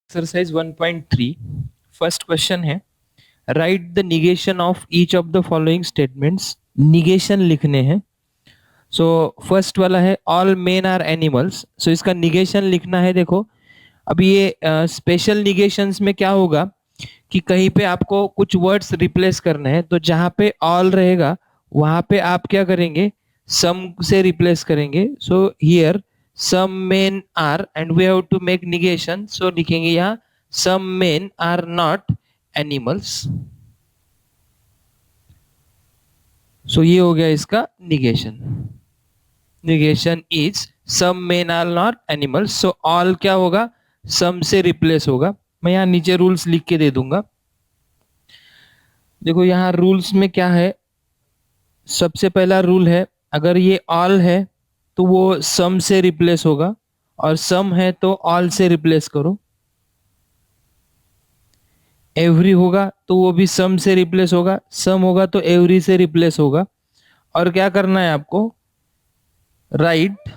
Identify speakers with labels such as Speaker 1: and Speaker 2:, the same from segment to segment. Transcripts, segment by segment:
Speaker 1: Exercise 1.3 first question है write the negation of each of the following statements. Negation लिखने हैं। So first वाला है ऑल मेन आर एनिमल्स। सो इसका negation लिखना है। देखो अभी ये स्पेशल निगेशंस में क्या होगा कि कहीं पे आपको कुछ वर्ड्स रिप्लेस करने हैं, तो जहां पे ऑल रहेगा वहां पे आप क्या करेंगे, सम से रिप्लेस करेंगे। So here some men are and we have to make negation. So लिखेंगे यहाँ some men are not animals. So ये हो गया इसका negation. Negation is some men are not animals. So all क्या होगा, सम से रिप्लेस होगा। मैं यहाँ नीचे रूल्स लिख के दे दूंगा। देखो यहाँ रूल्स में क्या है, सबसे पहला रूल है अगर ये ऑल है तो वो सम से रिप्लेस होगा, और सम है तो ऑल से रिप्लेस करो। एवरी होगा तो वो भी सम से रिप्लेस होगा, सम होगा तो एवरी से रिप्लेस होगा। और क्या करना है आपको, right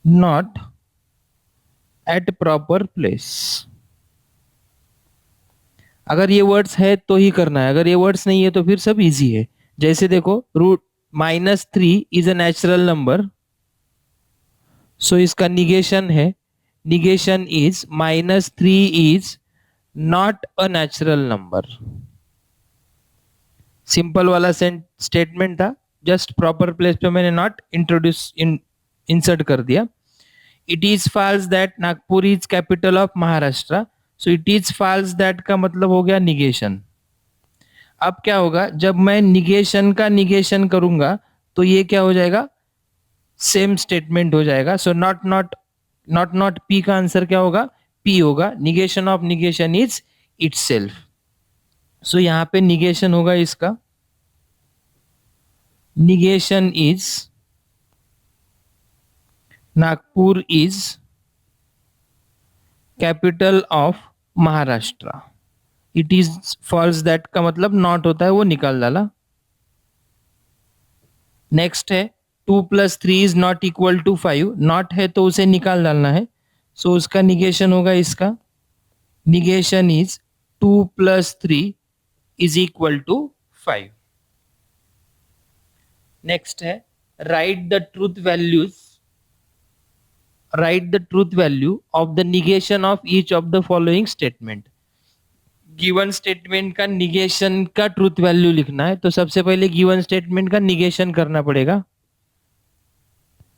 Speaker 1: not at proper place. अगर ये वर्ड्स है तो ही करना है, अगर ये वर्ड्स नहीं है तो फिर सब इजी है। जैसे देखो root -3 is a natural number. So इसका निगेशन है, negation is -3 is not a natural number. Simple वाला स्टेटमेंट था, जस्ट प्रॉपर प्लेस पे मैंने नॉट इंसर्ट कर दिया। It is false that Nagpur is capital of Maharashtra. So it is false that का मतलब हो गया निगेशन। अब क्या होगा, जब मैं निगेशन का निगेशन करूंगा तो ये क्या हो जाएगा, सेम स्टेटमेंट हो जाएगा। So not not not not P का आंसर क्या होगा, पी होगा। Negation of negation is itself. So यहां पे निगेशन होगा इसका, negation is Nagpur is capital of Maharashtra. It is false that का मतलब नॉट होता है, वो निकाल डाला। नेक्स्ट है 2 + 3 is not equal to 5। Not है तो उसे निकाल डालना है। सो उसका निगेशन होगा इसका, negation is 2 + 3 is equal to 5। Next है write the truth values, write the truth value of the negation of each of the following statement. Given statement का निगेशन का ट्रूथ वैल्यू लिखना है, तो सबसे पहले गिवन स्टेटमेंट का निगेशन करना पड़ेगा।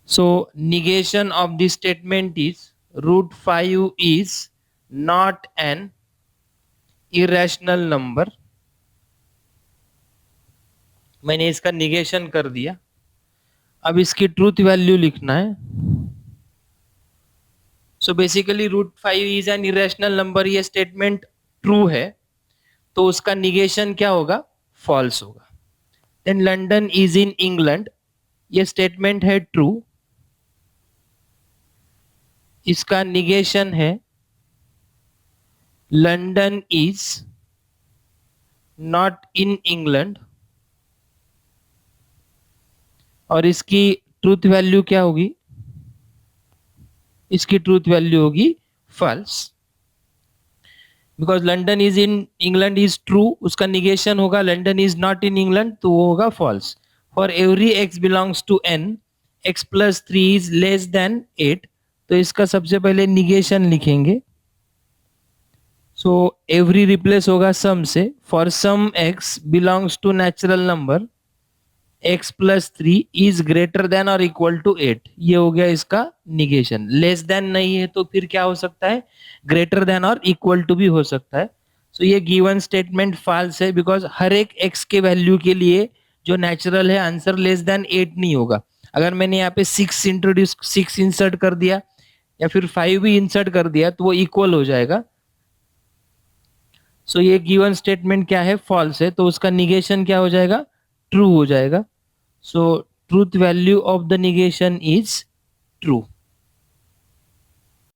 Speaker 1: So negation of the statement is √5 is not an irrational number. मैंने इसका निगेशन कर दिया। अब इसकी ट्रूथ वैल्यू लिखना है। So basically √5 is an irrational number, ये स्टेटमेंट ट्रू है तो उसका निगेशन क्या होगा, फॉल्स होगा। Then London is in England, ये स्टेटमेंट है ट्रू, इसका निगेशन है London is not in England, और इसकी ट्रूथ वैल्यू क्या होगी, इसकी ट्रूथ वैल्यू होगी false. Because London is in England is true, उसका निगेशन होगा London is not in England, तो वो होगा false. For every x belongs to n, x + 3 is less than 8, तो इसका सबसे पहले निगेशन लिखेंगे। सो एवरी रिप्लेस होगा सम से। For some x belongs to natural number, x + 3 is greater than और इक्वल टू 8, ये हो गया इसका निगेशन। लेस देन नहीं है तो फिर क्या हो सकता है, ग्रेटर देन और इक्वल टू भी हो सकता है। सो ये गिवन स्टेटमेंट फॉल्स है, बिकॉज हर एक x के वैल्यू के लिए जो नेचुरल है आंसर लेस देन 8 नहीं होगा। अगर मैंने यहाँ पे 6 इंसर्ट कर दिया या फिर 5 भी इंसर्ट कर दिया तो वो इक्वल हो जाएगा। सो ये गिवन स्टेटमेंट क्या है, फॉल्स है, तो उसका निगेशन क्या हो जाएगा, ट्रू हो जाएगा। So truth value of the negation is true.